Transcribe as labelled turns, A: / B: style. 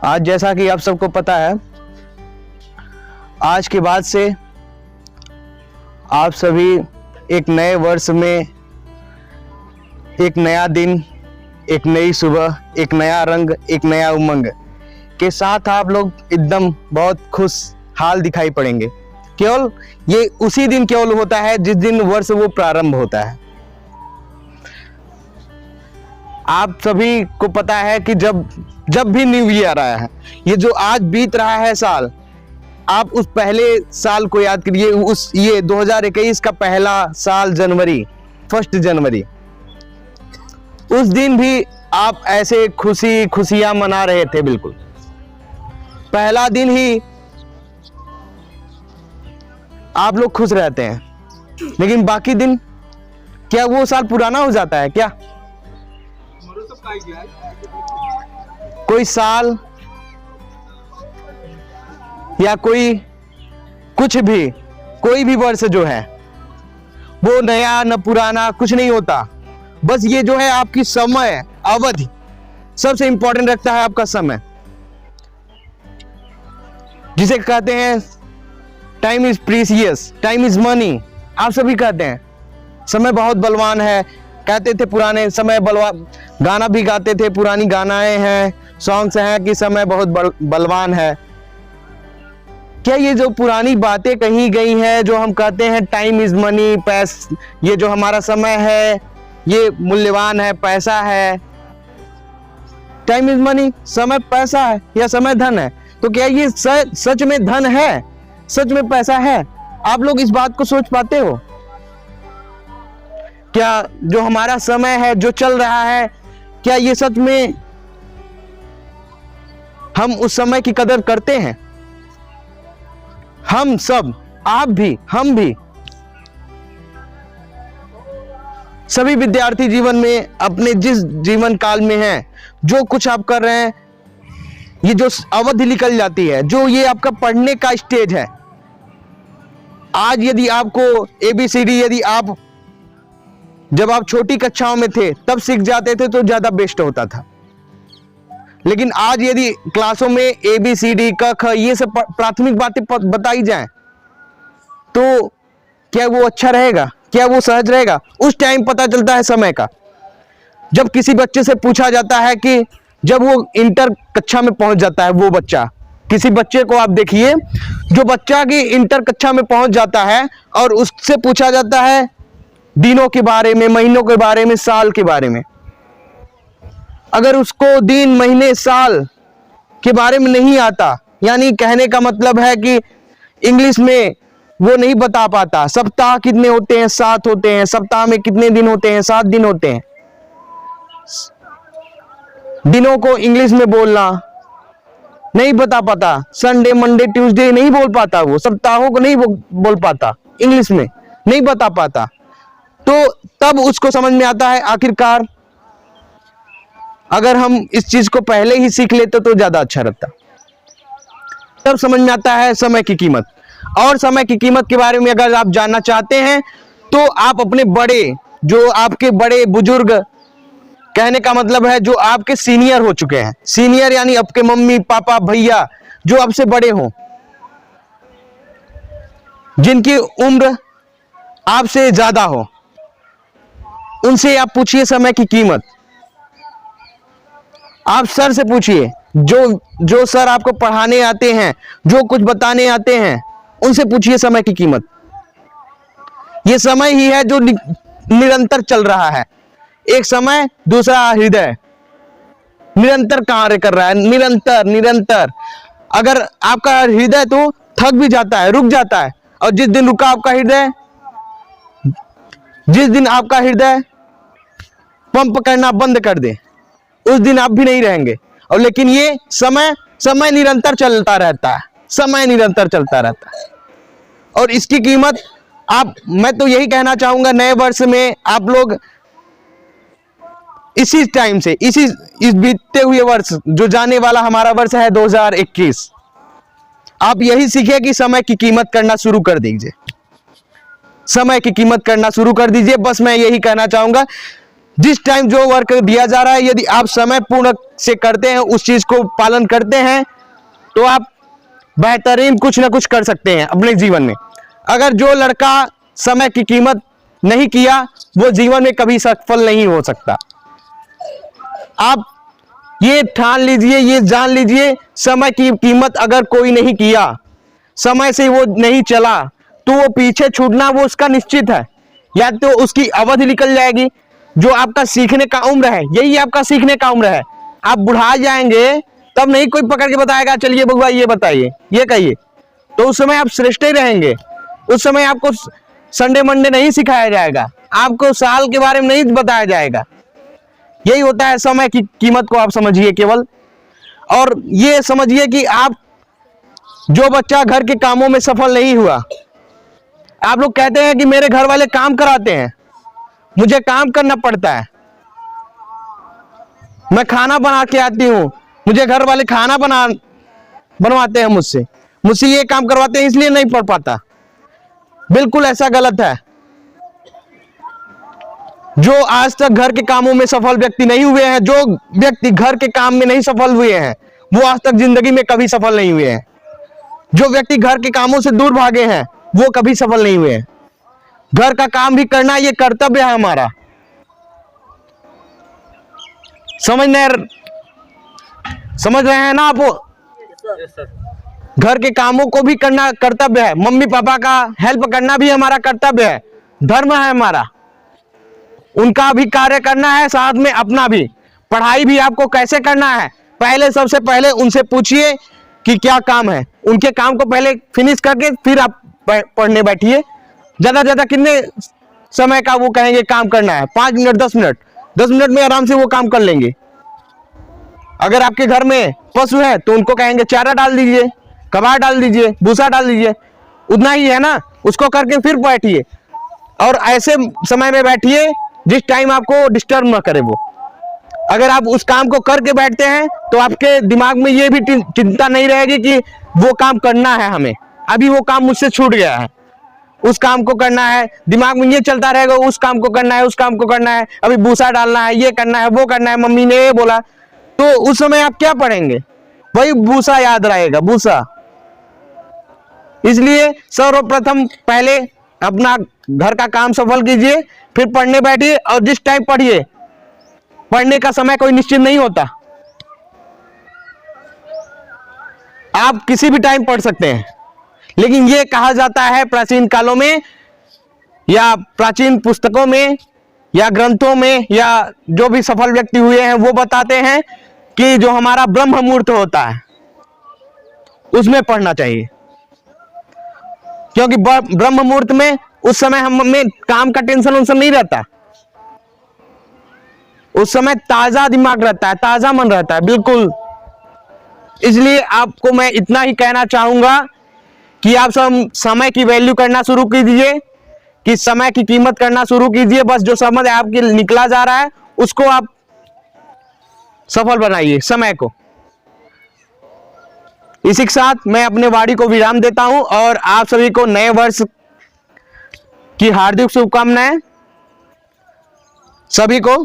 A: आज जैसा कि आप सबको पता है, आज के बाद से आप सभी एक नए वर्ष में एक नया दिन, एक नई सुबह, एक नया रंग, एक नया उमंग के साथ आप लोग एकदम बहुत खुशहाल दिखाई पड़ेंगे। केवल ये उसी दिन केवल होता है जिस दिन वर्ष वो प्रारंभ होता है। आप सभी को पता है कि जब भी न्यू ईयर आया है, ये जो आज बीत रहा है साल, आप उस पहले साल को याद करिए। ये 2021 का पहला साल जनवरी, 1 जनवरी, उस दिन भी आप ऐसे खुशियां मना रहे थे। बिल्कुल पहला दिन ही आप लोग खुश रहते हैं, लेकिन बाकी दिन क्या वो साल पुराना हो जाता है क्या? कोई साल या कुछ भी, कोई भी वर्ष जो है वो नया न पुराना कुछ नहीं होता। बस ये जो है आपकी समय अवधि सबसे इंपॉर्टेंट रखता है, आपका समय, जिसे कहते हैं time is precious, time is money. आप सभी कहते हैं समय बहुत बलवान है, कहते थे पुराने समय बलवान, गाना भी गाते थे, पुरानी गानाएं हैं, सॉन्ग्स हैं कि समय बहुत बलवान है। क्या ये जो पुरानी बातें कही गई हैं, जो हम कहते हैं टाइम इज मनी, ये जो हमारा समय है ये मूल्यवान है, पैसा है, टाइम इज मनी, समय पैसा है या समय धन है, तो क्या ये सच में धन है, सच में पैसा है? आप लोग इस बात को सोच पाते हो क्या? जो हमारा समय है, जो चल रहा है, क्या ये सच में हम उस समय की कदर करते हैं? हम सब, आप भी, हम भी, सभी विद्यार्थी जीवन में अपने जिस जीवन काल में हैं, जो कुछ आप कर रहे हैं, ये जो अवधि निकल जाती है, जो ये आपका पढ़ने का स्टेज है। आज यदि आपको ABCD यदि आप जब आप छोटी कक्षाओं में थे तब सीख जाते थे तो ज्यादा बेस्ट होता था, लेकिन आज यदि क्लासों में ABCD क ख ये सब प्राथमिक बातें बताई जाएं तो क्या वो अच्छा रहेगा? क्या वो सहज रहेगा? उस टाइम पता चलता है समय का, जब किसी बच्चे से पूछा जाता है कि जब वो इंटर कक्षा में पहुंच जाता है, वो बच्चा, किसी बच्चे को आप देखिए, जो बच्चा की इंटर कक्षा में पहुंच जाता है और उससे पूछा जाता है दिनों के बारे में, महीनों के बारे में, साल के बारे में, अगर उसको दिन, महीने, साल के बारे में नहीं आता, यानी कहने का मतलब है कि इंग्लिश में वो नहीं बता पाता, सप्ताह कितने होते हैं, 7 होते हैं, सप्ताह में कितने दिन होते हैं, 7 दिन होते हैं, दिनों को इंग्लिश में बोलना नहीं बता पाता, संडे, मंडे, ट्यूसडे नहीं बोल पाता, वो सप्ताहों को नहीं बोल पाता, इंग्लिश में नहीं बता पाता, तो तब उसको समझ में आता है आखिरकार अगर हम इस चीज को पहले ही सीख लेते तो ज्यादा अच्छा रहता। तब समझ में आता है समय की कीमत। और समय की कीमत के बारे में अगर आप जानना चाहते हैं तो आप अपने बड़े, जो आपके बड़े बुजुर्ग, कहने का मतलब है जो आपके सीनियर हो चुके हैं, सीनियर यानी आपके मम्मी पापा भैया जो आपसे बड़े हों, जिनकी उम्र आपसे ज्यादा हो, उनसे आप पूछिए समय की कीमत। आप सर से पूछिए, जो सर आपको पढ़ाने आते हैं, जो कुछ बताने आते हैं, उनसे पूछिए समय की कीमत। ये समय ही है जो निरंतर चल रहा है। एक समय, दूसरा हृदय, निरंतर कार्य कर रहा है, निरंतर। अगर आपका हृदय तो थक भी जाता है, रुक जाता है, और जिस दिन रुका आपका हृदय, जिस दिन आपका हृदय पंप करना बंद कर दे, उस दिन आप भी नहीं रहेंगे। और लेकिन ये समय निरंतर चलता रहता है, समय निरंतर चलता रहता है, और इसकी कीमत मैं तो यही कहना चाहूंगा, नए वर्ष में आप लोग इसी टाइम से, इस बीतते हुए वर्ष, जो जाने वाला हमारा वर्ष है 2021, आप यही सीखे कि समय की कीमत करना शुरू कर दीजिए, समय की कीमत करना शुरू कर दीजिए। बस मैं यही कहना चाहूंगा जिस टाइम जो वर्क दिया जा रहा है, यदि आप समय पूर्ण से करते हैं, उस चीज को पालन करते हैं, तो आप बेहतरीन कुछ ना कुछ कर सकते हैं अपने जीवन में। अगर जो लड़का समय की कीमत नहीं किया, वो जीवन में कभी सफल नहीं हो सकता। आप ये ठान लीजिए, ये जान लीजिए, समय की कीमत अगर कोई नहीं किया, समय से वो नहीं चला, तो वो पीछे छूटना वो उसका निश्चित है। या तो उसकी अवधि निकल जाएगी, जो आपका सीखने का उम्र है, यही आपका सीखने का उम्र है। आप बुढ़ा जाएंगे तब नहीं कोई पकड़ के बताएगा चलिए बउआ ये बताइए, ये कहिए, तो उस समय आप श्रेष्ठ ही रहेंगे। उस समय आपको संडे मंडे नहीं सिखाया जाएगा, आपको साल के बारे में नहीं बताया जाएगा। यही होता है, समय की कीमत को आप समझिए केवल। और ये समझिए कि आप जो बच्चा घर के कामों में सफल नहीं हुआ, आप लोग कहते हैं कि मेरे घर वाले काम कराते हैं, मुझे काम करना पड़ता है, मैं खाना बना के आती हूं, मुझे घर वाले खाना बनवाते हैं, मुझसे ये काम करवाते हैं, इसलिए नहीं पढ़ पाता। बिल्कुल ऐसा गलत है। जो आज तक घर के कामों में सफल व्यक्ति नहीं हुए हैं, जो व्यक्ति घर के काम में नहीं सफल हुए हैं, वो आज तक जिंदगी में कभी सफल नहीं हुए हैं। जो व्यक्ति घर के कामों से दूर भागे हैं, वो कभी सफल नहीं हुए हैं। घर का काम भी करना ये कर्तव्य है हमारा। समझ रहे हैं ना आप? घर के कामों को भी करना कर्तव्य है। मम्मी पापा का हेल्प करना भी हमारा कर्तव्य है, धर्म है हमारा। उनका भी कार्य करना है, साथ में अपना भी। पढ़ाई भी आपको कैसे करना है, पहले सबसे पहले उनसे पूछिए कि क्या काम है। उनके काम को पहले फिनिश करके फिर आप पढ़ने बैठिए। ज्यादा कितने समय का वो कहेंगे काम करना है? 5 मिनट 10 मिनट, 10 मिनट में आराम से वो काम कर लेंगे। अगर आपके घर में पशु है तो उनको कहेंगे चारा डाल दीजिए, कबाड़ डाल दीजिए, भूसा डाल दीजिए, उतना ही है ना। उसको करके फिर बैठिए, और ऐसे समय में बैठिए जिस टाइम आपको डिस्टर्ब ना करे वो। अगर आप उस काम को करके बैठते हैं तो आपके दिमाग में ये भी चिंता नहीं रहेगी कि वो काम करना है हमें, अभी वो काम मुझसे छूट गया है, उस काम को करना है। दिमाग में ये चलता रहेगा उस काम को करना है, उस काम को करना है, अभी भूसा डालना है, ये करना है, वो करना है, मम्मी ने ये बोला। तो उस समय आप क्या पढ़ेंगे? वही भूसा याद रहेगा, भूसा। इसलिए सर्वप्रथम पहले अपना घर का काम सफल कीजिए, फिर पढ़ने बैठिए। और जिस टाइम पढ़िए, पढ़ने का समय कोई निश्चित नहीं होता, आप किसी भी टाइम पढ़ सकते हैं। लेकिन यह कहा जाता है प्राचीन कालों में या प्राचीन पुस्तकों में या ग्रंथों में, या जो भी सफल व्यक्ति हुए हैं वो बताते हैं कि जो हमारा ब्रह्म मुहूर्त होता है उसमें पढ़ना चाहिए। क्योंकि ब्रह्म मुहूर्त में उस समय हमें काम का टेंशन उन सब नहीं रहता, उस समय ताजा दिमाग रहता है, ताजा मन रहता है, बिल्कुल। इसलिए आपको मैं इतना ही कहना चाहूंगा कि आप सब समय की वैल्यू करना शुरू कीजिए, कि समय की कीमत करना शुरू कीजिए। बस जो समझ आपके निकला जा रहा है उसको आप सफल बनाइए, समय को। इसी के साथ मैं अपने वाणी को विराम देता हूं और आप सभी को नए वर्ष की हार्दिक शुभकामनाएं। सभी को